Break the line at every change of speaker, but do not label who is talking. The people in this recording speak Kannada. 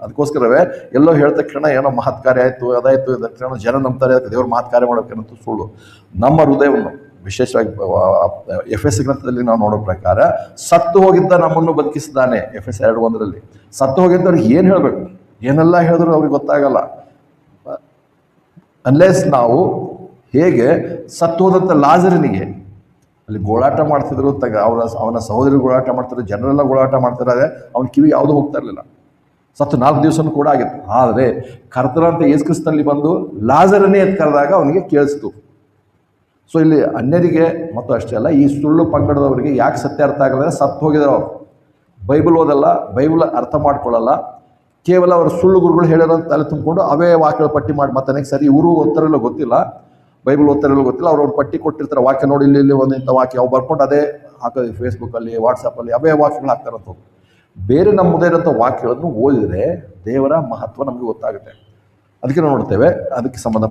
ಅದಕ್ಕೋಸ್ಕರವೇ ಎಲ್ಲೋ ಹೇಳ್ದ ತಕ್ಷಣ ಏನೋ ಮಹತ್ ಕಾರ್ಯ ಆಯಿತು ಅದಾಯಿತು ಇದ ತಕ್ಷಣ ಜನ ನಂಬ್ತಾರೆ ಅದಕ್ಕೆ ದೇವ್ರು ಮಹತ್ ಕಾರ್ಯ ಮಾಡೋಕ್ಕಂತೂ ಸುಳ್ಳು. ನಮ್ಮ ಹೃದಯವನ್ನು ವಿಶೇಷವಾಗಿ ಎಫ್.ಎಸ್. ಗ್ರಂಥದಲ್ಲಿ ನಾವು ನೋಡೋ ಪ್ರಕಾರ ಸತ್ತು ಹೋಗಿದ್ದ ನಮ್ಮನ್ನು ಬದುಕಿಸಿದ್ದಾನೆ. ಎಫ್.ಎಸ್. 2:1 ಸತ್ತು ಹೋಗಿದ್ದವ್ರಿಗೆ ಏನು ಹೇಳಬೇಕು, ಏನೆಲ್ಲ ಹೇಳಿದ್ರು ಅವ್ರಿಗೆ ಗೊತ್ತಾಗಲ್ಲ. ಅನ್ಲೆಸ್ ನಾವು ಹೇಗೆ ಸತ್ತು ಹೋದಂಥ ಲಾಜರನಿಗೆ ಅಲ್ಲಿ ಗೋಳಾಟ ಮಾಡ್ತಿದ್ರು, ಅವನ ಸಹೋದರಿ ಗೋಳಾಟ ಮಾಡ್ತಾರೆ, ಜನರೆಲ್ಲ ಗೋಳಾಟ ಮಾಡ್ತಾರೆ, ಅವನ ಕಿವಿ ಯಾವುದೂ ಹೋಗ್ತಾ ಇರಲಿಲ್ಲ. ಸತ್ತು 4 ದಿವಸನೂ ಕೂಡ ಆಗಿತ್ತು. ಆದರೆ ಕರ್ತನಂತ ಯೇಸು ಕ್ರಿಸ್ತನಲ್ಲಿ ಬಂದು ಲಾಜರನೇ ಎದ್ದು ಕರೆದಾಗ ಅವನಿಗೆ ಕೇಳಿಸ್ತು. ಸೊ ಇಲ್ಲಿ ಅನ್ಯರಿಗೆ ಮತ್ತು ಅಷ್ಟೇ ಅಲ್ಲ, ಈ ಸುಳ್ಳು ಪಂಗಡದವರಿಗೆ ಯಾಕೆ ಸತ್ಯ ಅರ್ಥ ಆಗಲ್ಲ, ಸತ್ತು ಹೋಗಿದಾರೆ ಅವರು. ಬೈಬಲ್ ಓದಲ್ಲ, ಬೈಬಲ್ ಅರ್ಥ ಮಾಡ್ಕೊಳ್ಳಲ್ಲ, ಕೇವಲ ಅವರು ಸುಳ್ಳು ಗುರುಗಳು ಹೇಳಿರೋ ತಲೆ ತುಂಬಿಕೊಂಡು ಅವೇ ವಾಕ್ಯಗಳ ಪಟ್ಟಿ ಮಾಡಿ ಮತ್ತೆ ಸರಿ ಇವರು ಓದ್ತಾರಲ್ಲೋ ಗೊತ್ತಿಲ್ಲ, ಬೈಬಲ್ ಓದ್ತಾರಲ್ಲೋ ಗೊತ್ತಿಲ್ಲ, ಅವ್ರು ಪಟ್ಟಿ ಕೊಟ್ಟಿರ್ತಾರೆ ವಾಕ್ಯ ನೋಡಿ ಇಲ್ಲಿ ಒಂದು ಇಂಥ ವಾಕ್ಯ ಅವು ಬರ್ಕೊಂಡು ಅದೇ ಹಾಕೋದು ಫೇಸ್ಬುಕ್ಕಲ್ಲಿ ವಾಟ್ಸಪ್ಪಲ್ಲಿ ಅವೇ ವಾಕ್ಯಗಳು ಹಾಕ್ತಾರಂತ. ಬೇರೆ ನಮ್ಮದೇ ಇರೋಂಥ ವಾಕ್ಯಗಳನ್ನು ಓದಿದರೆ ದೇವರ ಮಹತ್ವ ನಮಗೆ ಗೊತ್ತಾಗುತ್ತೆ. ಅದಕ್ಕೆ ನಾವು ನೋಡ್ತೇವೆ. ಅದಕ್ಕೆ ಸಂಬಂಧ